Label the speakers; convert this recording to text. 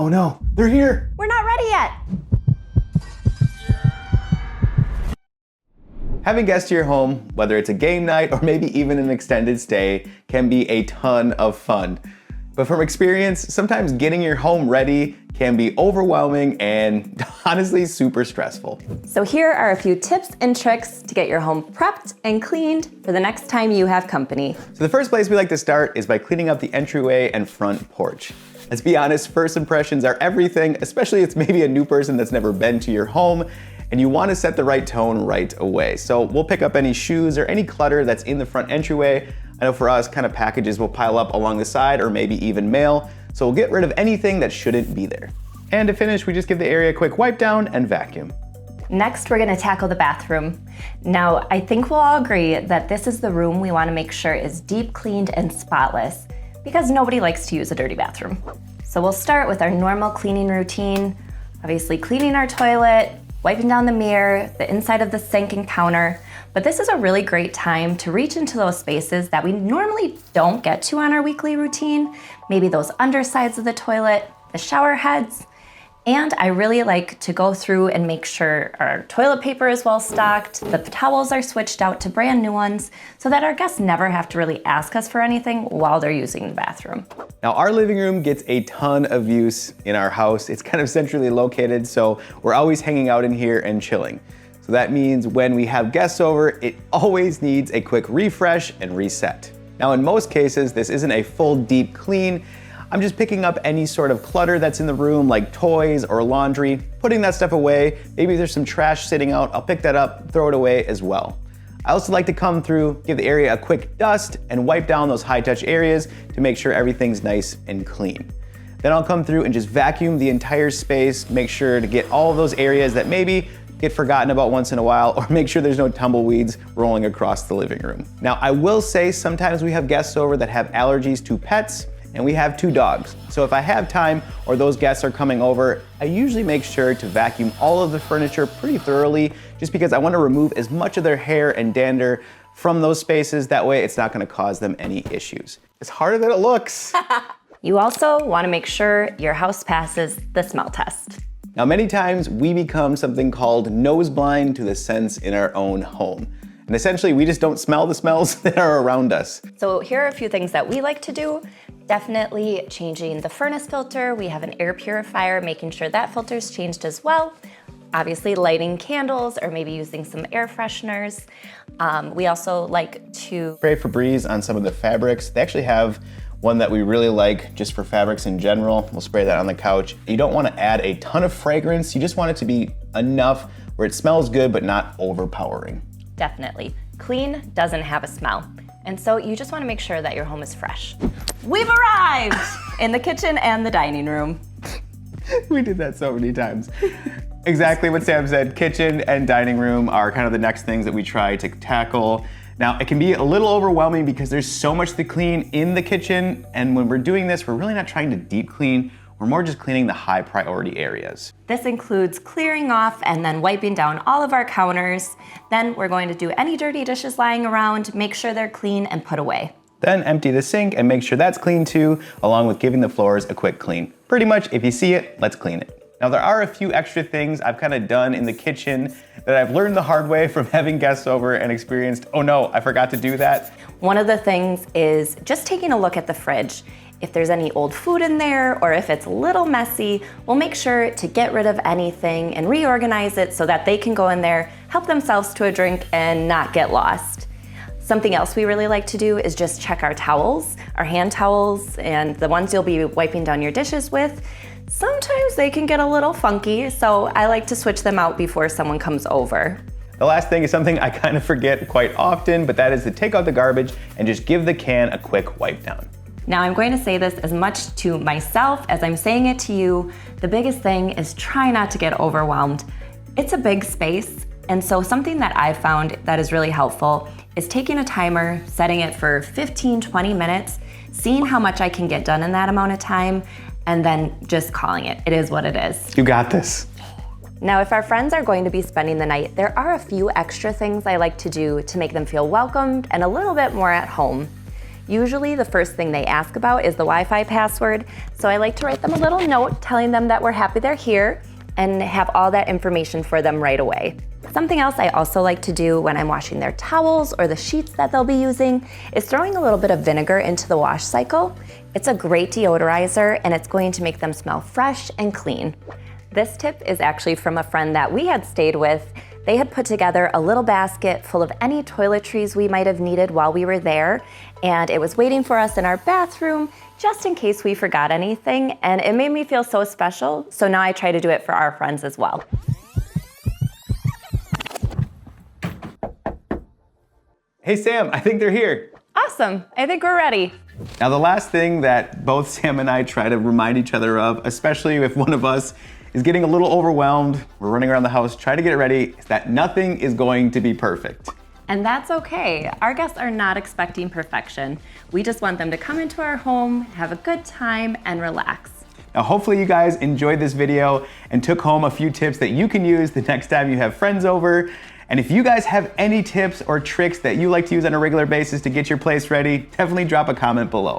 Speaker 1: Oh no, they're here.
Speaker 2: We're not ready yet.
Speaker 1: Having guests to your home, whether it's a game night or maybe even an extended stay, can be a ton of fun. But from experience, sometimes getting your home ready can be overwhelming and honestly super stressful.
Speaker 2: So here are a few tips and tricks to get your home prepped and cleaned for the next time you have company.
Speaker 1: So the first place we like to start is by cleaning up the entryway and front porch. Let's be honest, first impressions are everything, especially if it's maybe a new person that's never been to your home, and you want to set the right tone right away. So we'll pick up any shoes or any clutter that's in the front entryway. I know for us, kind of packages will pile up along the side or maybe even mail. So we'll get rid of anything that shouldn't be there. And to finish, we just give the area a quick wipe down and vacuum.
Speaker 2: Next, we're gonna tackle the bathroom. Now, I think we'll all agree that this is the room we wanna make sure is deep cleaned and spotless because nobody likes to use a dirty bathroom. So we'll start with our normal cleaning routine, obviously cleaning our toilet, wiping down the mirror, the inside of the sink and counter. But this is a really great time to reach into those spaces that we normally don't get to on our weekly routine, maybe those undersides of the toilet, the shower heads. And I really like to go through and make sure our toilet paper is well stocked, the towels are switched out to brand new ones, so that our guests never have to really ask us for anything while they're using the bathroom.
Speaker 1: Now our living room gets a ton of use in our house. It's kind of centrally located, so we're always hanging out in here and chilling. So that means when we have guests over, it always needs a quick refresh and reset. Now in most cases, this isn't a full deep clean. I'm just picking up any sort of clutter that's in the room, like toys or laundry, putting that stuff away. Maybe there's some trash sitting out, I'll pick that up, throw it away as well. I also like to come through, give the area a quick dust, and wipe down those high-touch areas to make sure everything's nice and clean. Then I'll come through and just vacuum the entire space, make sure to get all of those areas that maybe get forgotten about once in a while, or make sure there's no tumbleweeds rolling across the living room. Now, I will say sometimes we have guests over that have allergies to pets, and we have 2 dogs. So if I have time or those guests are coming over, I usually make sure to vacuum all of the furniture pretty thoroughly, just because I want to remove as much of their hair and dander from those spaces. That way it's not going to cause them any issues. It's harder than it looks.
Speaker 2: You also want to make sure your house passes the smell test.
Speaker 1: Now, many times we become something called nose blind to the scents in our own home. And essentially, we just don't smell the smells that are around us.
Speaker 2: So here are a few things that we like to do. Definitely changing the furnace filter. We have an air purifier, making sure that filter's changed as well. Obviously lighting candles or maybe using some air fresheners. We also like to
Speaker 1: spray Febreze on some of the fabrics. They actually have one that we really like just for fabrics in general. We'll spray that on the couch. You don't want to add a ton of fragrance. You just want it to be enough where it smells good but not overpowering.
Speaker 2: Definitely. Clean doesn't have a smell. And so you just want to make sure that your home is fresh. We've arrived in the kitchen and the dining room.
Speaker 1: We did that so many times. Exactly what Sam said. Kitchen and dining room are kind of the next things that we try to tackle. Now, it can be a little overwhelming because there's so much to clean in the kitchen, and when we're doing this, we're really not trying to deep clean, we're more just cleaning the high priority areas.
Speaker 2: This includes clearing off and then wiping down all of our counters. Then we're going to do any dirty dishes lying around, make sure they're clean and put away.
Speaker 1: Then empty the sink and make sure that's clean too, along with giving the floors a quick clean. Pretty much, if you see it, let's clean it. Now, there are a few extra things I've kind of done in the kitchen that I've learned the hard way from having guests over and experienced, oh no, I forgot to do that.
Speaker 2: One of the things is just taking a look at the fridge. If there's any old food in there or if it's a little messy, we'll make sure to get rid of anything and reorganize it so that they can go in there, help themselves to a drink and not get lost. Something else we really like to do is just check our towels, our hand towels, and the ones you'll be wiping down your dishes with. Sometimes they can get a little funky, so I like to switch them out before someone comes over.
Speaker 1: The last thing is something I kind of forget quite often, but that is to take out the garbage and just give the can a quick wipe down.
Speaker 2: Now, I'm going to say this as much to myself as I'm saying it to you. The biggest thing is try not to get overwhelmed. It's a big space, and so something that I've found that is really helpful is taking a timer, setting it for 15, 20 minutes, seeing how much I can get done in that amount of time, and then just calling it. It is what it is.
Speaker 1: You got this.
Speaker 2: Now, if our friends are going to be spending the night, there are a few extra things I like to do to make them feel welcomed and a little bit more at home. Usually the first thing they ask about is the Wi-Fi password, so I like to write them a little note telling them that we're happy they're here and have all that information for them right away. Something else I also like to do when I'm washing their towels or the sheets that they'll be using is throwing a little bit of vinegar into the wash cycle. It's a great deodorizer and it's going to make them smell fresh and clean. This tip is actually from a friend that we had stayed with. They had put together a little basket full of any toiletries we might have needed while we were there, and it was waiting for us in our bathroom just in case we forgot anything, and it made me feel so special, so now I try to do it for our friends as well.
Speaker 1: Hey Sam, I think they're here.
Speaker 2: Awesome, I think we're ready.
Speaker 1: Now the last thing that both Sam and I try to remind each other of, especially if one of us is getting a little overwhelmed, we're running around the house trying to get it ready, is that nothing is going to be perfect.
Speaker 2: And that's okay. Our guests are not expecting perfection. We just want them to come into our home, have a good time, and relax.
Speaker 1: Now hopefully you guys enjoyed this video and took home a few tips that you can use the next time you have friends over. And if you guys have any tips or tricks that you like to use on a regular basis to get your place ready, definitely drop a comment below.